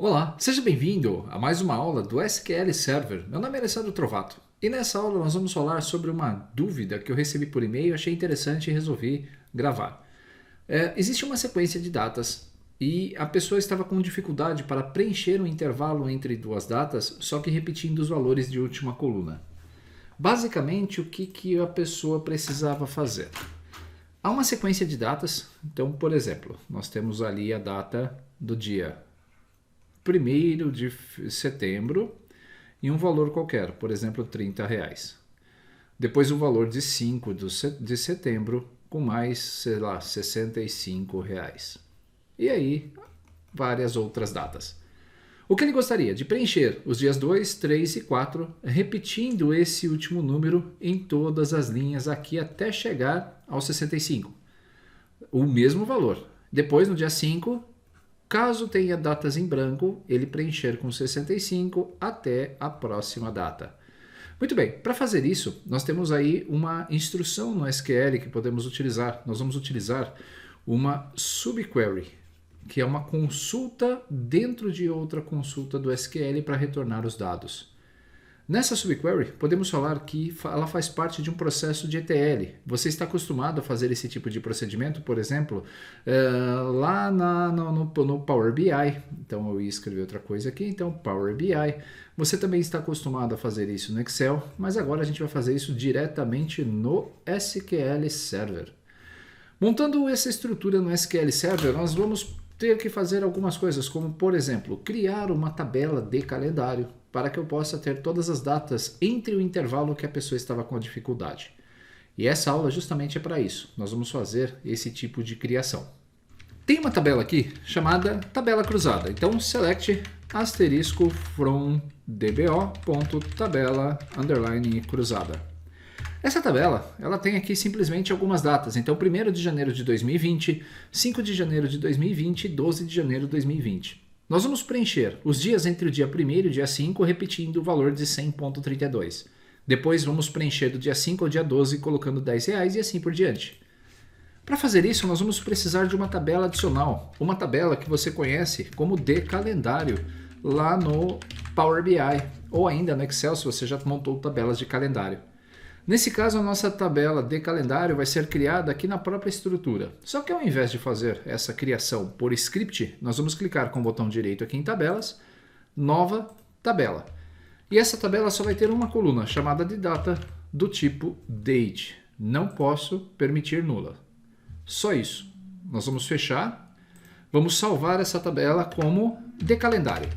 Olá, seja bem-vindo a mais uma aula do SQL Server. Meu nome é Alessandro Trovato e nessa aula nós vamos falar sobre uma dúvida que eu recebi por e-mail, achei interessante e resolvi gravar. Existe uma sequência de datas e a pessoa estava com dificuldade para preencher um intervalo entre duas datas, só que repetindo os valores de última coluna. Basicamente, o que a pessoa precisava fazer? Há uma sequência de datas, então, por exemplo, nós temos ali a data do dia 1º de setembro e um valor qualquer, por exemplo, R$30. Depois o valor de 5 de setembro com mais, sei lá, R$65. E aí, várias outras datas. O que ele gostaria? De preencher os dias 2, 3 e 4, repetindo esse último número em todas as linhas aqui até chegar ao 65. O mesmo valor. Depois, no dia 5... caso tenha datas em branco, ele preencher com 65 até a próxima data. Muito bem, para fazer isso, nós temos aí uma instrução no SQL que podemos utilizar. Nós vamos utilizar uma subquery, que é uma consulta dentro de outra consulta do SQL para retornar os dados. Nessa subquery, podemos falar que ela faz parte de um processo de ETL. Você está acostumado a fazer esse tipo de procedimento, por exemplo, lá no Power BI. Então, eu ia escrever outra coisa aqui. Então, Power BI. Você também está acostumado a fazer isso no Excel, mas agora a gente vai fazer isso diretamente no SQL Server. Montando essa estrutura no SQL Server, nós vamos ter que fazer algumas coisas, como, por exemplo, criar uma tabela de calendário, para que eu possa ter todas as datas entre o intervalo que a pessoa estava com dificuldade. E essa aula justamente é para isso. Nós vamos fazer esse tipo de criação. Tem uma tabela aqui chamada tabela cruzada. Então, select asterisco from dbo.tabela cruzada. Essa tabela, ela tem aqui simplesmente algumas datas. Então, 1º de janeiro de 2020, 5 de janeiro de 2020 e 12 de janeiro de 2020. Nós vamos preencher os dias entre o dia 1º e o dia 5, repetindo o valor de 100,32. Depois vamos preencher do dia 5 ao dia 12, colocando R$10 e assim por diante. Para fazer isso, nós vamos precisar de uma tabela adicional. Uma tabela que você conhece como de calendário, lá no Power BI, ou ainda no Excel, se você já montou tabelas de calendário. Nesse caso, a nossa tabela de calendário vai ser criada aqui na própria estrutura. Só que ao invés de fazer essa criação por script, nós vamos clicar com o botão direito aqui em tabelas, nova tabela. E essa tabela só vai ter uma coluna chamada de data do tipo date. Não posso permitir nula. Só isso. Nós vamos fechar. Vamos salvar essa tabela como de calendário.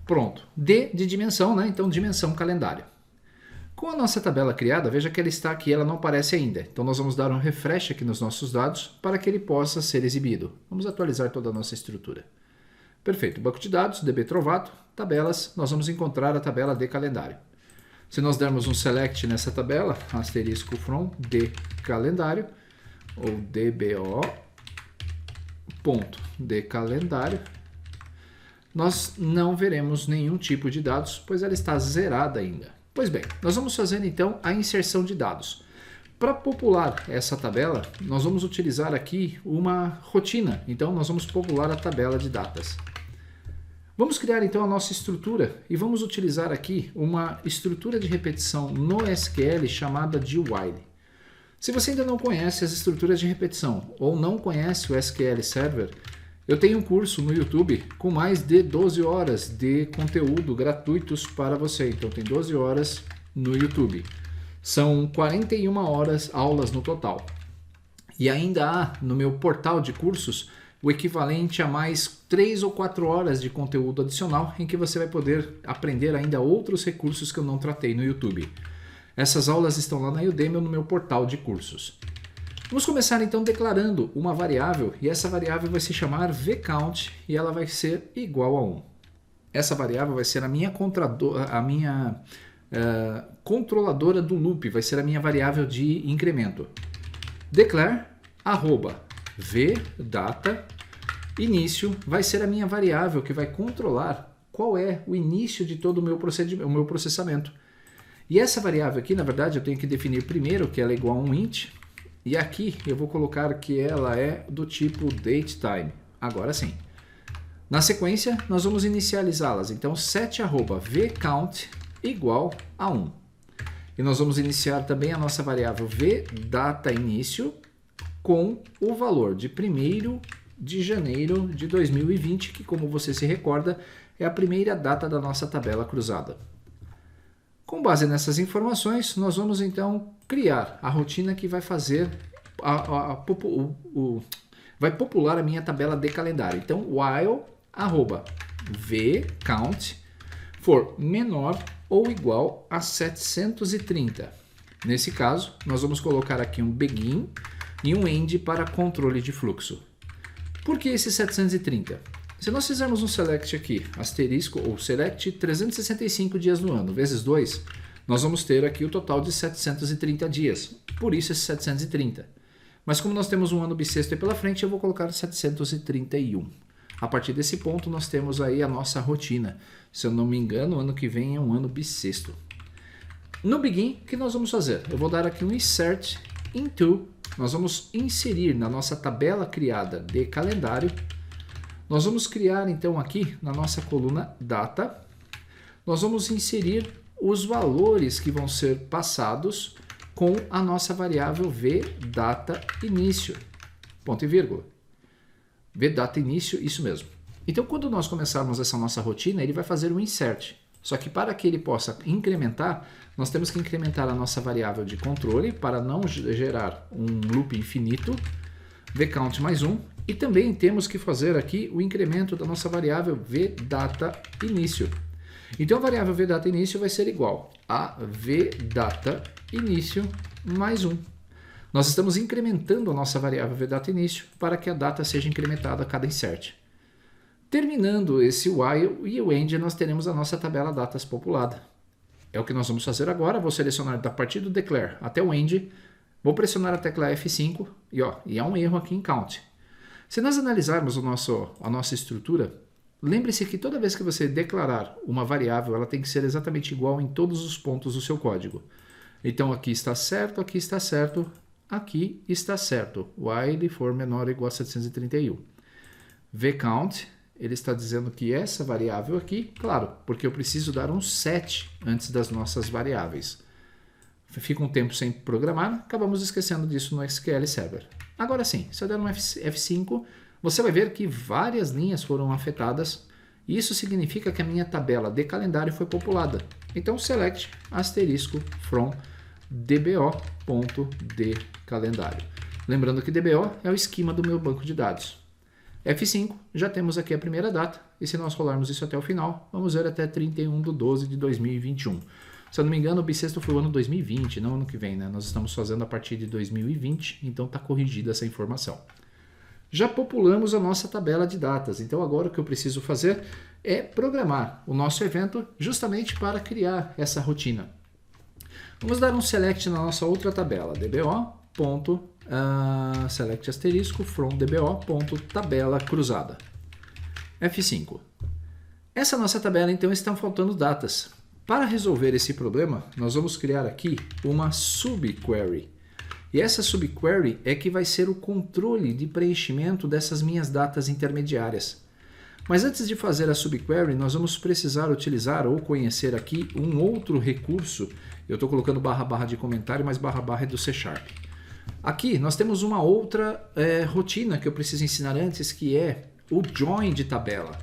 Pronto. D de dimensão, né? Então dimensão calendário. Com a nossa tabela criada, veja que ela está aqui, ela não aparece ainda. Então nós vamos dar um refresh aqui nos nossos dados para que ele possa ser exibido. Vamos atualizar toda a nossa estrutura. Perfeito. Banco de dados, DB Trovato, tabelas, nós vamos encontrar a tabela de calendário. Se nós dermos um select nessa tabela, asterisco from de calendário, ou dbo.de calendário, nós não veremos nenhum tipo de dados, pois ela está zerada ainda. Pois bem, nós vamos fazer então a inserção de dados. Para popular essa tabela, nós vamos utilizar aqui uma rotina. Então, nós vamos popular a tabela de datas. Vamos criar então a nossa estrutura e vamos utilizar aqui uma estrutura de repetição no SQL chamada de while. Se você ainda não conhece as estruturas de repetição ou não conhece o SQL Server, eu tenho um curso no YouTube com mais de 12 horas de conteúdo gratuitos para você. Então tem 12 horas no YouTube. São 41 horas aulas no total. E ainda há no meu portal de cursos o equivalente a mais 3 ou 4 horas de conteúdo adicional em que você vai poder aprender ainda outros recursos que eu não tratei no YouTube. Essas aulas estão lá na Udemy ou no meu portal de cursos. Vamos começar então declarando uma variável e essa variável vai se chamar vCount e ela vai ser igual a 1. Essa variável vai ser a minha controladora do loop, vai ser a minha variável de incremento. Declare @vData início vai ser a minha variável que vai controlar qual é o início de todo o meu processamento. E essa variável aqui, na verdade, eu tenho que definir primeiro que ela é igual a um int. E aqui eu vou colocar que ela é do tipo datetime. Agora sim. Na sequência, nós vamos inicializá-las. Então, set@vCount igual a 1. E nós vamos iniciar também a nossa variável vDataInício com o valor de 1º de janeiro de 2020, que, como você se recorda, é a primeira data da nossa tabela cruzada. Com base nessas informações, nós vamos então criar a rotina que vai fazer vai popular a minha tabela de calendário. Então, while @vCount for menor ou igual a 730. Nesse caso, nós vamos colocar aqui um begin e um end para controle de fluxo. Por que esse 730? Se nós fizermos um select aqui, asterisco ou select 365 dias no ano, vezes 2, nós vamos ter aqui o total de 730 dias. Por isso esse 730. Mas como nós temos um ano bissexto aí pela frente, eu vou colocar 731. A partir desse ponto, nós temos aí a nossa rotina. Se eu não me engano, o ano que vem é um ano bissexto. No begin, o que nós vamos fazer? Eu vou dar aqui um insert into. Nós vamos inserir na nossa tabela criada de calendário. Nós vamos criar então aqui na nossa coluna data. Nós vamos inserir os valores que vão ser passados com a nossa variável vDataInício. Ponto e vírgula. vDataInício, isso mesmo. Então, quando nós começarmos essa nossa rotina, ele vai fazer um insert. Só que para que ele possa incrementar, nós temos que incrementar a nossa variável de controle para não gerar um loop infinito, vCount mais 1, e também temos que fazer aqui o incremento da nossa variável vDataInício. Então, a variável vDataInício vai ser igual a vDataInício mais 1. Nós estamos incrementando a nossa variável vDataInício para que a data seja incrementada a cada insert. Terminando esse while e o end, nós teremos a nossa tabela datas populada. É o que nós vamos fazer agora. Vou selecionar da partir do declare até o end. Vou pressionar a tecla F5 e há um erro aqui em count. Se nós analisarmos a nossa estrutura, lembre-se que toda vez que você declarar uma variável, ela tem que ser exatamente igual em todos os pontos do seu código. Então aqui está certo, aqui está certo, aqui está certo. While for menor ou igual a 731. vCount, ele está dizendo que essa variável aqui, claro, porque eu preciso dar um set antes das nossas variáveis. Fica um tempo sem programar, acabamos esquecendo disso no SQL Server. Agora sim, se eu der um F5, você vai ver que várias linhas foram afetadas. E isso significa que a minha tabela de calendário foi populada. Então, select asterisco from dbo.decalendário. Lembrando que dbo é o esquema do meu banco de dados. F5, já temos aqui a primeira data. E se nós rolarmos isso até o final, vamos ver até 31/12/2021. Se eu não me engano, o bissexto foi o ano 2020, não ano que vem, né? Nós estamos fazendo a partir de 2020, então está corrigida essa informação. Já populamos a nossa tabela de datas, então agora o que eu preciso fazer é programar o nosso evento justamente para criar essa rotina. Vamos dar um select na nossa outra tabela, dbo.select asterisco from dbo.tabela cruzada. F5. Essa nossa tabela então está faltando datas. Para resolver esse problema, nós vamos criar aqui uma subquery. E essa subquery é que vai ser o controle de preenchimento dessas minhas datas intermediárias. Mas antes de fazer a subquery, nós vamos precisar utilizar ou conhecer aqui um outro recurso. Eu estou colocando // de comentário, mas // é do C#. Aqui nós temos uma outra rotina que eu preciso ensinar antes, que é o join de tabela.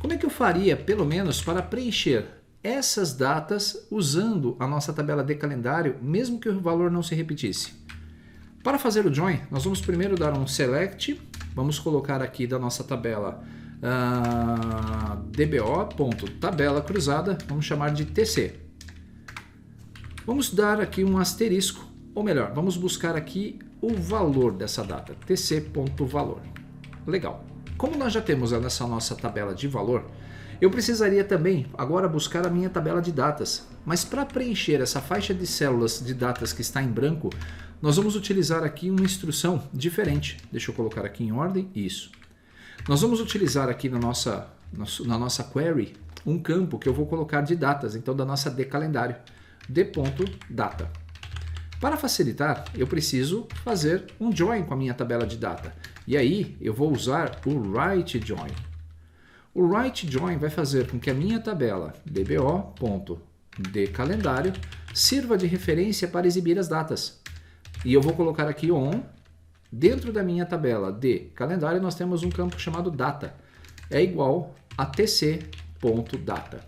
Como é que eu faria, pelo menos, para preencher essas datas usando a nossa tabela de calendário, mesmo que o valor não se repetisse? Para fazer o join, nós vamos primeiro dar um select, vamos colocar aqui da nossa tabela dbo.tabela cruzada, vamos chamar de TC. Vamos dar aqui um asterisco, ou melhor, vamos buscar aqui o valor dessa data, tc.valor. Legal. Como nós já temos nessa nossa tabela de valor, eu precisaria também agora buscar a minha tabela de datas. Mas para preencher essa faixa de células de datas que está em branco, nós vamos utilizar aqui uma instrução diferente. Deixa eu colocar aqui em ordem, isso. Nós vamos utilizar aqui na nossa query um campo que eu vou colocar de datas, então da nossa de calendário, d.data. Para facilitar, eu preciso fazer um join com a minha tabela de data. E aí eu vou usar o write join. O write join vai fazer com que a minha tabela dbo.dcalendário sirva de referência para exibir as datas. E eu vou colocar aqui on. Dentro da minha tabela de calendário nós temos um campo chamado data. É igual a tc.data.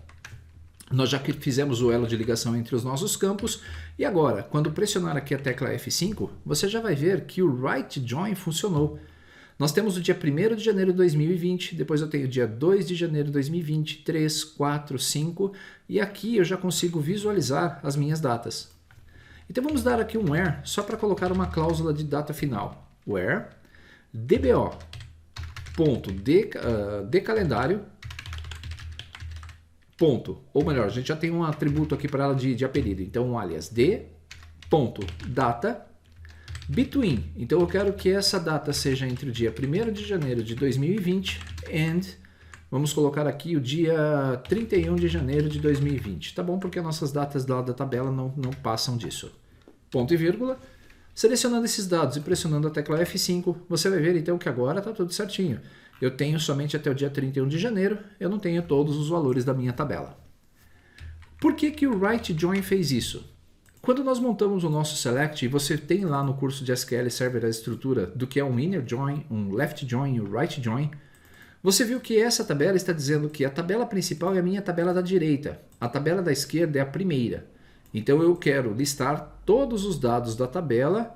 Nós já fizemos o elo de ligação entre os nossos campos e agora, quando pressionar aqui a tecla F5, você já vai ver que o write join funcionou. Nós temos o dia 1º de janeiro de 2020, depois eu tenho o dia 2 de janeiro de 2020, 3, 4, 5 e aqui eu já consigo visualizar as minhas datas. Então vamos dar aqui um where só para colocar uma cláusula de data final. Where dbo.dcalendário ou melhor, a gente já tem um atributo aqui para ela de apelido, então um alias d.data between. Então eu quero que essa data seja entre o dia 1º de janeiro de 2020 and vamos colocar aqui o dia 31 de janeiro de 2020. Tá bom, porque nossas datas lá da tabela não passam disso. Ponto e vírgula. Selecionando esses dados e pressionando a tecla F5, você vai ver então que agora está tudo certinho. Eu tenho somente até o dia 31 de janeiro, eu não tenho todos os valores da minha tabela. Por que o write join fez isso? Quando nós montamos o nosso select, e você tem lá no curso de SQL Server a estrutura do que é um inner join, um left join e um right join, você viu que essa tabela está dizendo que a tabela principal é a minha tabela da direita, a tabela da esquerda é a primeira. Então eu quero listar todos os dados da tabela,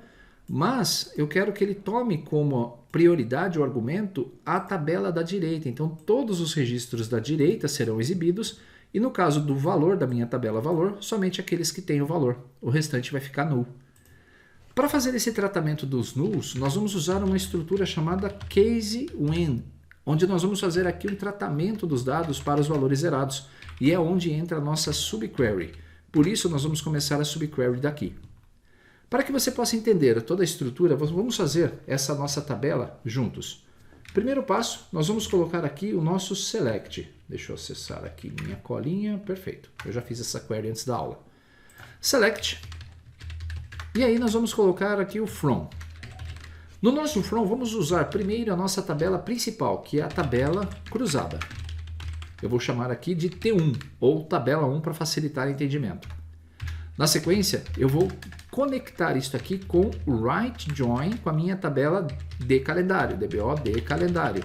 mas eu quero que ele tome como prioridade o argumento a tabela da direita. Então todos os registros da direita serão exibidos e no caso do valor da minha tabela valor, somente aqueles que têm o valor. O restante vai ficar null. Para fazer esse tratamento dos nulls, nós vamos usar uma estrutura chamada case when, onde nós vamos fazer aqui um tratamento dos dados para os valores zerados e é onde entra a nossa subquery. Por isso, nós vamos começar a subquery daqui. Para que você possa entender toda a estrutura, vamos fazer essa nossa tabela juntos. Primeiro passo, nós vamos colocar aqui o nosso select. Deixa eu acessar aqui minha colinha. Perfeito. Eu já fiz essa query antes da aula. Select. E aí nós vamos colocar aqui o from. No nosso from, vamos usar primeiro a nossa tabela principal, que é a tabela cruzada. Eu vou chamar aqui de T1, ou tabela 1 para facilitar o entendimento. Na sequência, eu vou conectar isso aqui com o write join com a minha tabela de calendário, DBO de calendário.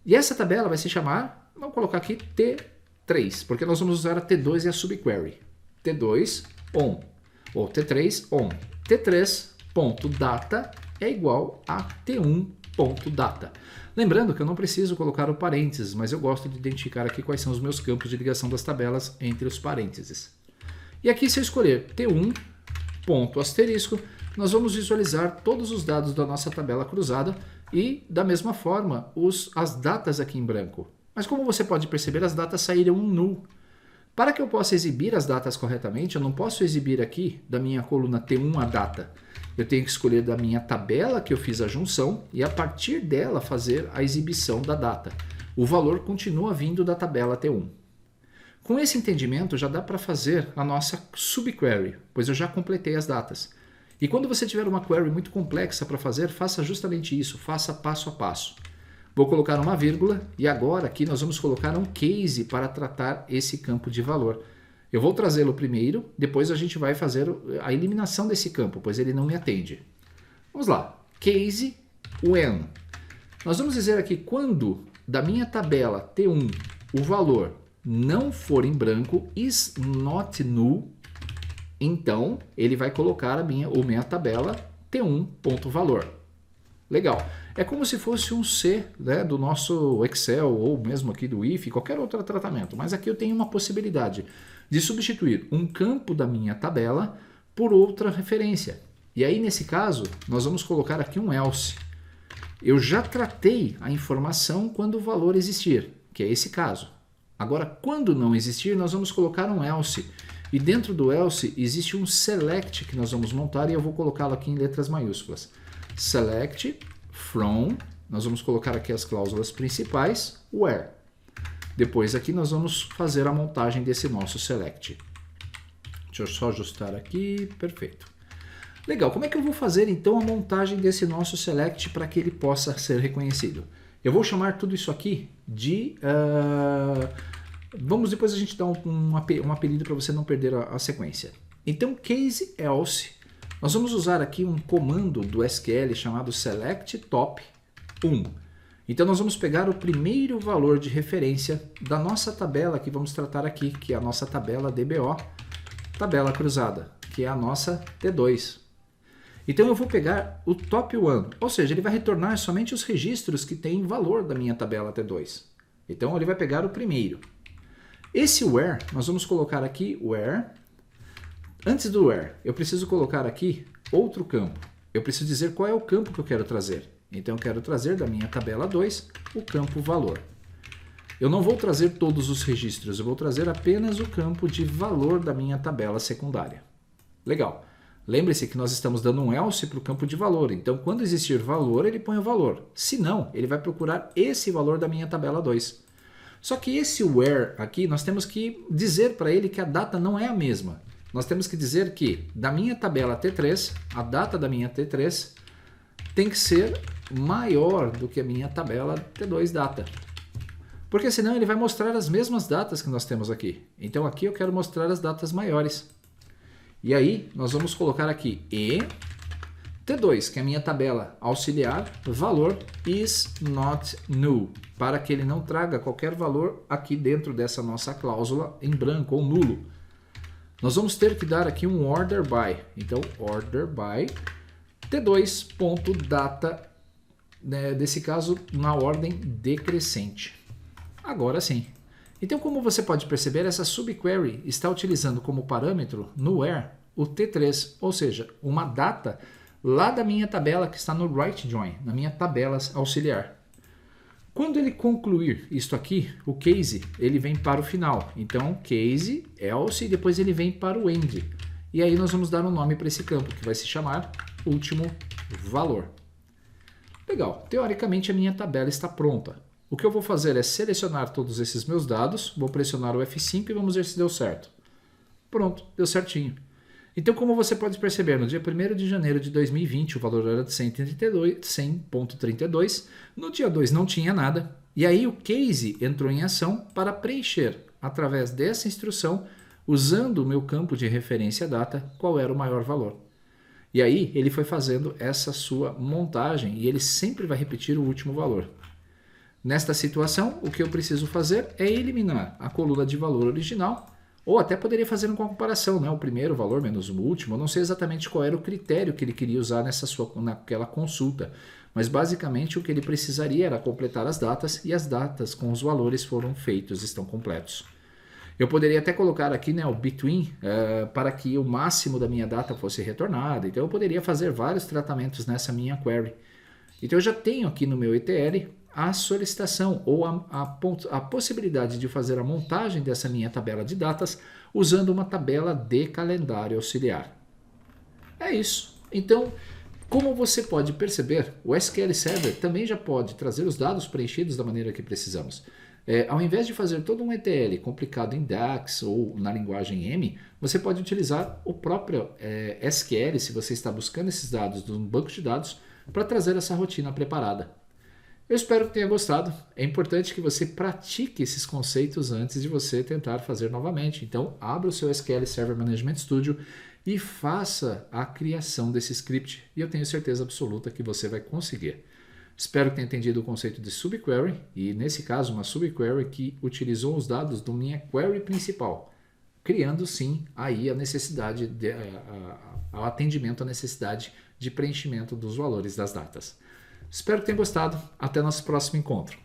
E essa tabela vai se chamar, vamos colocar aqui T3, porque nós vamos usar a T2 e a subquery. T2 on, ou T3 on. T3.data é igual a T1.data. Lembrando que eu não preciso colocar o parênteses, mas eu gosto de identificar aqui quais são os meus campos de ligação das tabelas entre os parênteses. E aqui, se eu escolher T1, ponto asterisco, nós vamos visualizar todos os dados da nossa tabela cruzada e, da mesma forma, as datas aqui em branco. Mas como você pode perceber, as datas saíram null. Para que eu possa exibir as datas corretamente, eu não posso exibir aqui da minha coluna T1 a data. Eu tenho que escolher da minha tabela que eu fiz a junção e a partir dela fazer a exibição da data. O valor continua vindo da tabela T1. Com esse entendimento já dá para fazer a nossa subquery, pois eu já completei as datas. E quando você tiver uma query muito complexa para fazer, faça justamente isso, faça passo a passo. Vou colocar uma vírgula e agora aqui nós vamos colocar um case para tratar esse campo de valor. Eu vou trazê-lo primeiro, depois a gente vai fazer a eliminação desse campo, pois ele não me atende. Vamos lá. Case when. Nós vamos dizer aqui quando da minha tabela T1 o valor não for em branco, is not null, então ele vai colocar a minha tabela T1.valor. Legal. É como se fosse um C, né, do nosso Excel ou mesmo aqui do if, qualquer outro tratamento. Mas aqui eu tenho uma possibilidade de substituir um campo da minha tabela por outra referência. E aí, nesse caso, nós vamos colocar aqui um else. Eu já tratei a informação quando o valor existir, que é esse caso. Agora, quando não existir, nós vamos colocar um else. E dentro do else existe um select que nós vamos montar e eu vou colocá-lo aqui em letras maiúsculas. Select from, nós vamos colocar aqui as cláusulas principais, where. Depois aqui nós vamos fazer a montagem desse nosso select. Deixa eu só ajustar aqui, perfeito. Legal, como é que eu vou fazer então a montagem desse nosso select para que ele possa ser reconhecido? Eu vou chamar tudo isso aqui de... vamos depois a gente dar um apelido para você não perder a sequência. Então, case else, nós vamos usar aqui um comando do SQL chamado select top 1. Então, nós vamos pegar o primeiro valor de referência da nossa tabela que vamos tratar aqui, que é a nossa tabela DBO, tabela cruzada, que é a nossa T2. Então, eu vou pegar o top 1, ou seja, ele vai retornar somente os registros que têm valor da minha tabela T2. Então, ele vai pegar o primeiro. Esse where, nós vamos colocar aqui where. Antes do where, eu preciso colocar aqui outro campo. Eu preciso dizer qual é o campo que eu quero trazer. Então, eu quero trazer da minha tabela 2 o campo valor. Eu não vou trazer todos os registros, eu vou trazer apenas o campo de valor da minha tabela secundária. Legal. Lembre-se que nós estamos dando um else para o campo de valor. Então, quando existir valor, ele põe o valor. Se não, ele vai procurar esse valor da minha tabela 2. Só que esse where aqui, nós temos que dizer para ele que a data não é a mesma. Nós temos que dizer que da minha tabela T3, a data da minha T3 tem que ser maior do que a minha tabela T2 data. Porque senão ele vai mostrar as mesmas datas que nós temos aqui. Então aqui eu quero mostrar as datas maiores. E aí nós vamos colocar aqui e T2, que é a minha tabela auxiliar, valor is not null, para que ele não traga qualquer valor aqui dentro dessa nossa cláusula em branco ou nulo. Nós vamos ter que dar aqui um order by. Então, order by T2.data, né, desse caso, na ordem decrescente. Agora sim. Então, como você pode perceber, essa subquery está utilizando como parâmetro no where o T3, ou seja, uma data lá da minha tabela que está no right join, na minha tabela auxiliar. Quando ele concluir isto aqui, o case, ele vem para o final. Então, case, else, e depois ele vem para o end. E aí nós vamos dar um nome para esse campo, que vai se chamar último valor. Legal, teoricamente a minha tabela está pronta. O que eu vou fazer é selecionar todos esses meus dados, vou pressionar o F5 e vamos ver se deu certo. Pronto, deu certinho. Então, como você pode perceber, no dia 1º de janeiro de 2020 o valor era de 100.32, no dia 2 não tinha nada, e aí o case entrou em ação para preencher, através dessa instrução, usando o meu campo de referência data, qual era o maior valor. E aí ele foi fazendo essa sua montagem e ele sempre vai repetir o último valor. Nesta situação, o que eu preciso fazer é eliminar a coluna de valor original, ou até poderia fazer uma comparação, né? O primeiro valor menos o último. Eu não sei exatamente qual era o critério que ele queria usar naquela consulta, mas basicamente o que ele precisaria era completar as datas, e as datas com os valores foram feitos, estão completos. Eu poderia até colocar aqui, né, o between, para que o máximo da minha data fosse retornado. Então eu poderia fazer vários tratamentos nessa minha query. Então eu já tenho aqui no meu ETL a solicitação ou a possibilidade de fazer a montagem dessa minha tabela de datas usando uma tabela de calendário auxiliar. É isso. Então, como você pode perceber, o SQL Server também já pode trazer os dados preenchidos da maneira que precisamos. Ao invés de fazer todo um ETL complicado em DAX ou na linguagem M, você pode utilizar o próprio SQL, se você está buscando esses dados de um banco de dados, para trazer essa rotina preparada. Eu espero que tenha gostado. É importante que você pratique esses conceitos antes de você tentar fazer novamente. Então, abra o seu SQL Server Management Studio e faça a criação desse script. E eu tenho certeza absoluta que você vai conseguir. Espero que tenha entendido o conceito de subquery. E, nesse caso, uma subquery que utilizou os dados da minha query principal, criando, sim, aí a necessidade, ao atendimento à necessidade de preenchimento dos valores das datas. Espero que tenha gostado. Até nosso próximo encontro.